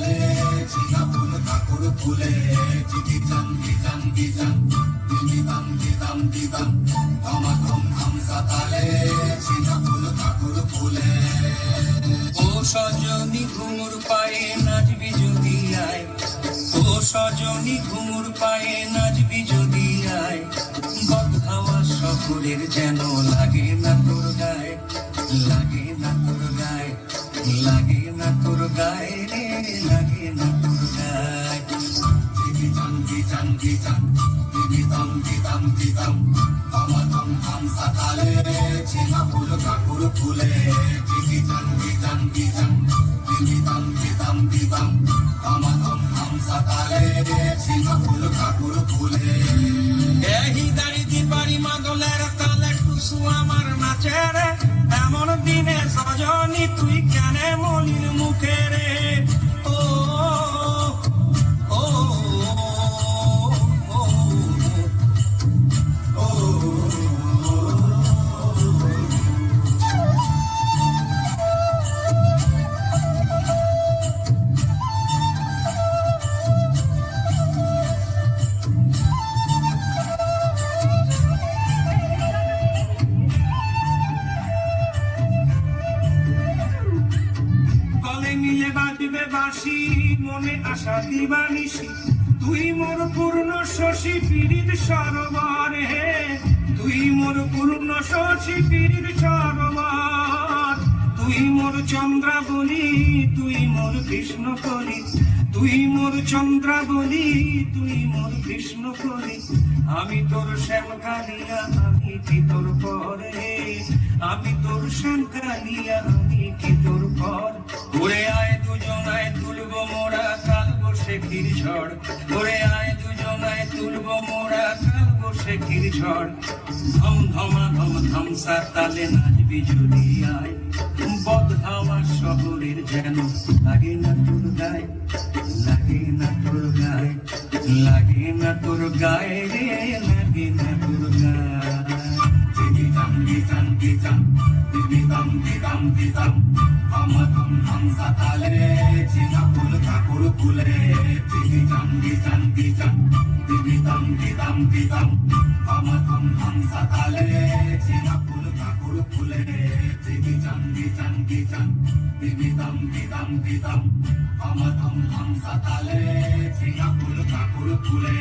সাতালে চিনা ফুল ঠাকুর ফুলে চিকিচান কিচান কিচান দিদিদাম দিদাম দিদাম ধমাধম ধাম সাতালে চিনা ফুল ঠাকুর ফুলে। ও সজনী ঘুমুর পায়ে নাচবি যদি আয়, ও সজনী ঘুমুর পায়ে নাচবি যদি আয়, বদহাওয়া শহরের যেন লাগে না তোর গায়ে, লাগে না তোর গায়ে, লাগে না তোর গায়ে রে, লাগে না তোর গায়ে। চিকিচান কিচান কিচান দিদিদাম দিদাম দিদাম ধমাধম ধাম সাতালে চিনা ফুল ঠাকুর ফুলে চিকিচান কিচান কিচান দিদিদাম দিদাম দিদাম ধমাধম ধাম সাতালে চিনা ফুল ঠাকুর ফুলে। এই দাড়ি বাড়ি মাদলের তালে টুসু আমার নাচে রে, এমন দিনে সজনী তুই কেন মলির মুখে রে। ও ও ও মিলে বাজবে বাঁশি মনে আশা দিবানিসি, তুই মোর পূর্ণ শশী পীড়িত সরোবর হে, তুই মোর পূর্ণ শশী পীড়িত সরোবর, তুই মোর চন্দ্রাবলী তুই মোর কৃষ্ণ কলি, তুই মোর চন্দ্রাবলী তুই মোর কৃষ্ণ কলি। আমি তোর শ্যাম কালিয়া আমি কি তোর পরে, আমি তোর শ্যাম কালিয়া আমি কি তোর পর। ওরে আয় দুজনায় তুলবো মোরা কাল বর্ষেকির ঝড়, ওরে আয় দুজনায় তুলবো মোরা কাল বর্ষেকির ঝড়। ধম ধমা ধম ধম সাতালে নাচবি যদি আয়, বদহাওয়া শহরের যেন লাগে না তোর গায়ে, লাগে না তোর গায়ে, লাগে না তোর গায়ে রে, লাগে না তোর গায়ে। চিকিচান কিচান কিচান দিদিদাম দিদাম দিদাম ধমাধম ধাম সাতালে চিনা ফুল ঠাকুর ফুলে চিকিচান কিচান কিচান দিদিদাম দিদাম দিদাম ধমাধম ধাম সাতালে চিনা ফুল ঠাকুর ফুলে চিকিচান কিচান কিচান দিদিদাম দিদাম দিদাম ধমাধম ধাম সাতালে চিনা ফুল ঠাকুর ফুলে।